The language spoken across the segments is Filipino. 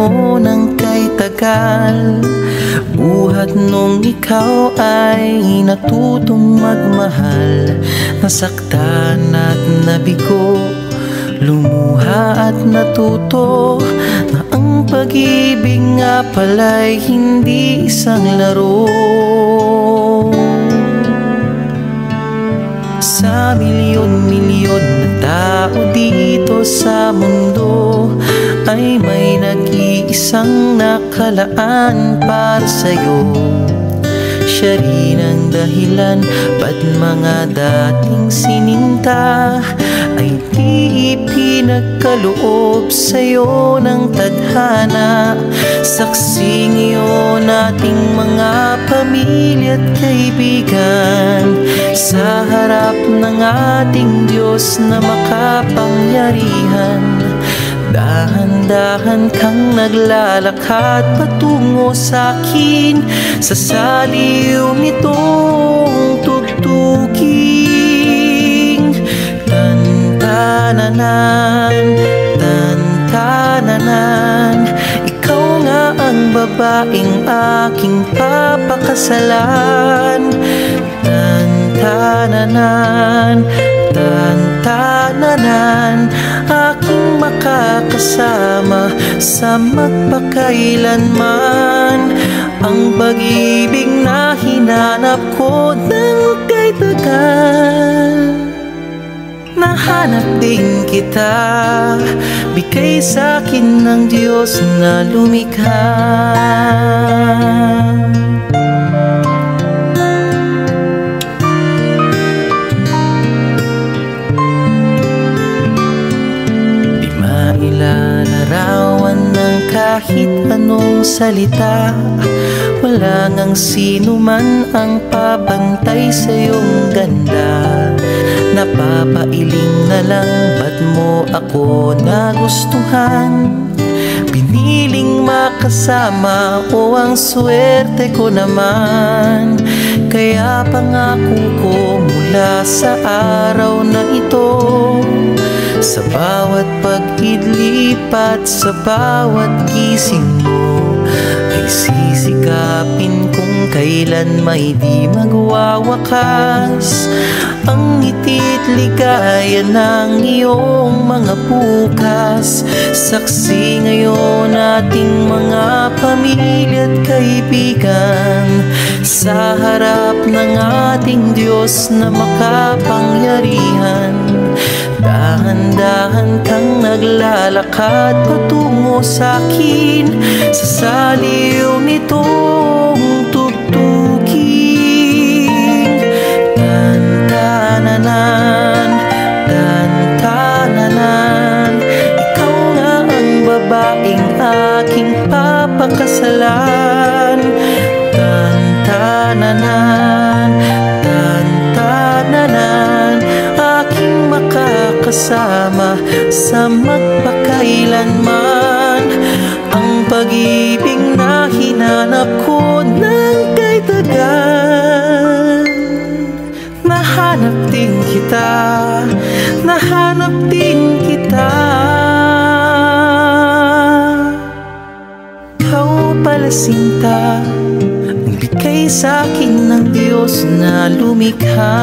mo ng kay tagal. Buhat nung ikaw ay natutong magmahal. Nasaktan at nabigo, lumuha at natuto na ang pag-ibig nga pala'y hindi isang laro. Sa milyon-milyon na tao dito sa mundo ay may nag-iisang nakalaan para sa'yo. Siya rin ang dahilan ba't mga dating sininta ay di ipinagkaloob sa'yo ng tadhana. Saksi ngayon ating mga pamilya at kaibigan sa harap ng ating Diyos na makapangyarihan. Dahan-dahan kang naglalakad patungo sa'kin sa saliw nitong tugtuging. Tan-tananan, tan-tananan, ikaw nga ang babaeng aking papakasalan. Tan-tananan, tan-tananan, aking makakasama sa magpakailanman. Ang pag-ibig na hinanap ko ng kay tagal. Nahanap din kita, bigay sa'kin ng Diyos na lumikha. Ilalarawan ng kahit anong salita. Wala ngang sino man ang papantay sa iyong ganda. Napapailing na lang ba't mo ako nagustuhan. Piniling makasama o ang swerte ko naman. Kaya pangako ko mula sa araw na ito, sa bawat pag-idlip at sa bawat gising mo, ay sisikapin kung kailan may di magwawakas ang ngiti't ligaya ng iyong mga bukas. Saksi ngayon ating mga pamilya at kaibigan sa harap ng ating Diyos na makapangyarihan. Dahan-dahan kang naglalakad patungo sa'kin sa saliw nitong tugtuging. Tan-tananan, tan-tananan, ikaw nga ang babaeng aking papakasalan. Tan-tananan, tan-tananan, aking makakasama sa magpakailanman. Ang pag-ibig na hinanap ko ng kay tagal. Nahanap din kita, nahanap din kita. Ikaw pala sinta, ang bigay sa'kin ng Diyos na lumikha.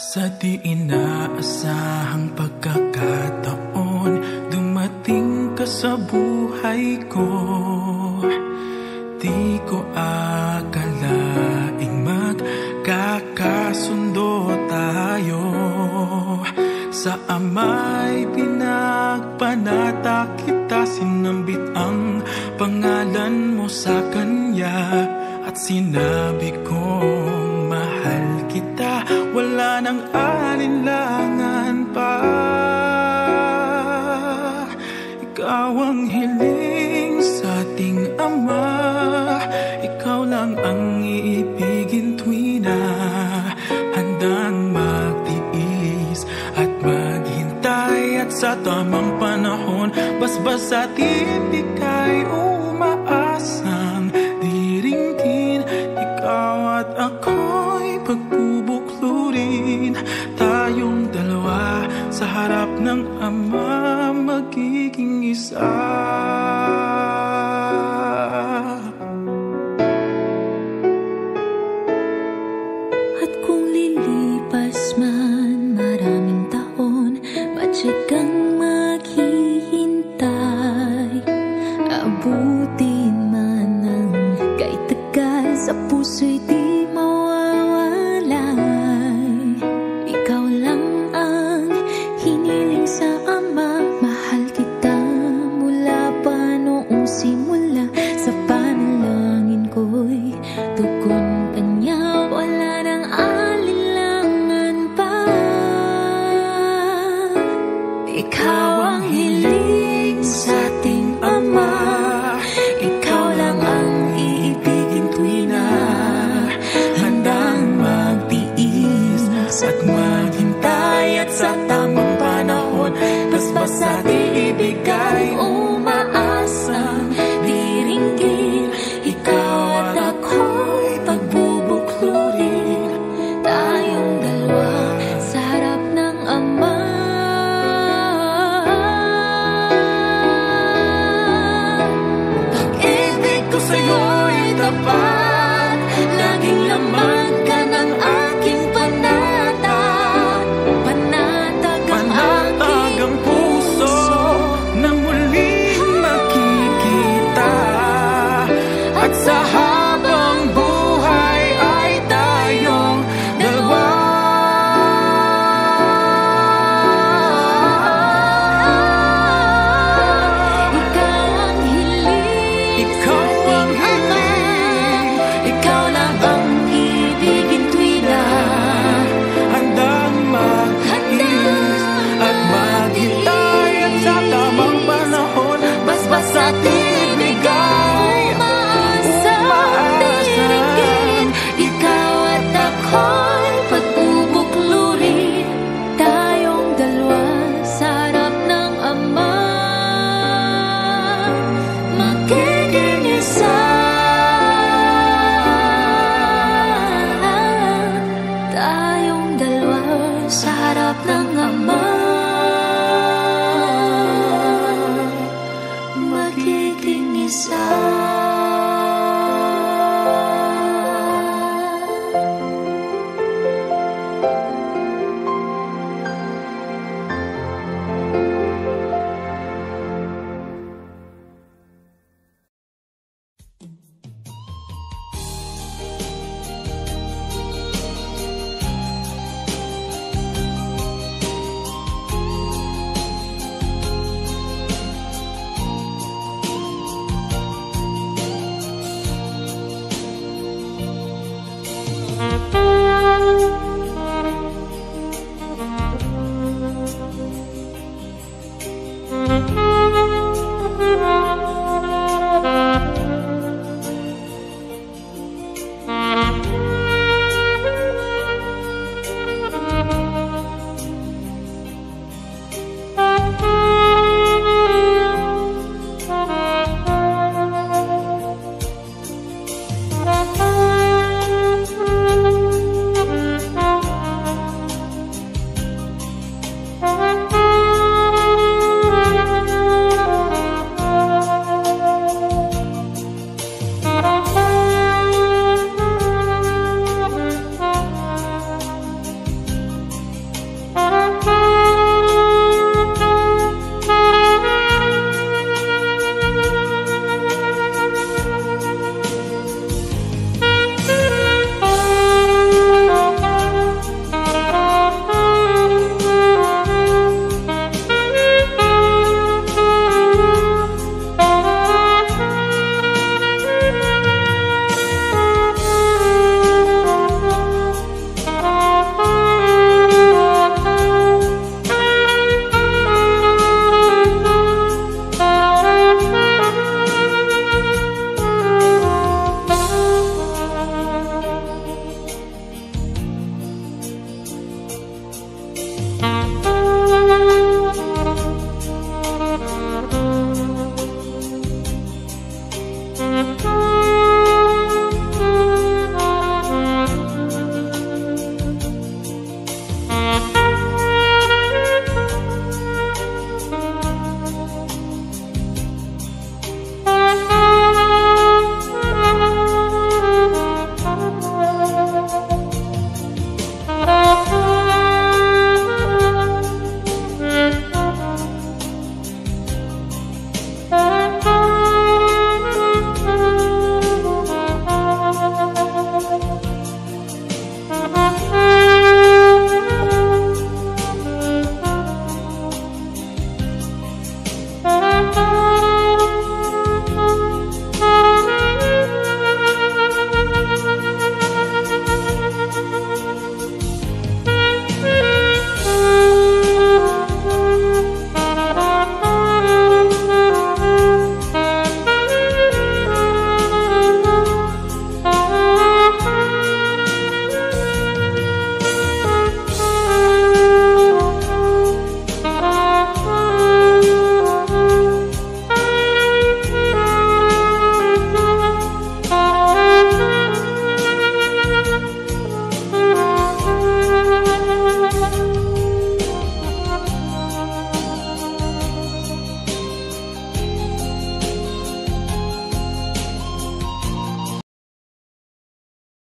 Sa di inaasahang pagkakataon, dumating ka sa buhay ko. Di ko akalaing magkakasundo tayo. Sa ama'y pinagpanata kita, sinambit ang pangalan mo sa kanya. At sinabi kong mahal kita, wala nang alinlangan pa. Ikaw ang hiling sa ating Ama, ikaw lang ang iibigin tuwi na tamang panahon. Basbas at ibig ay umaasang diringgin. Ikaw at ako'y pagbubuklurin. Tayong dalawa sa harap ng Ama magiging isa. At kung lilipas man maraming taon, badya kang maghihintay. Abutin man ang kay tagal, sa puso'y di mawawalay. Ikaw lang ang hiniling sa Ama, mahal kita mula pa noong simula. Sa panalangin ko'y tugon kanya, wala nang alinlangan pa. Ikaw ang hiling sa ating Ama, ikaw lang ang iibigin tuwi na handang magtiis at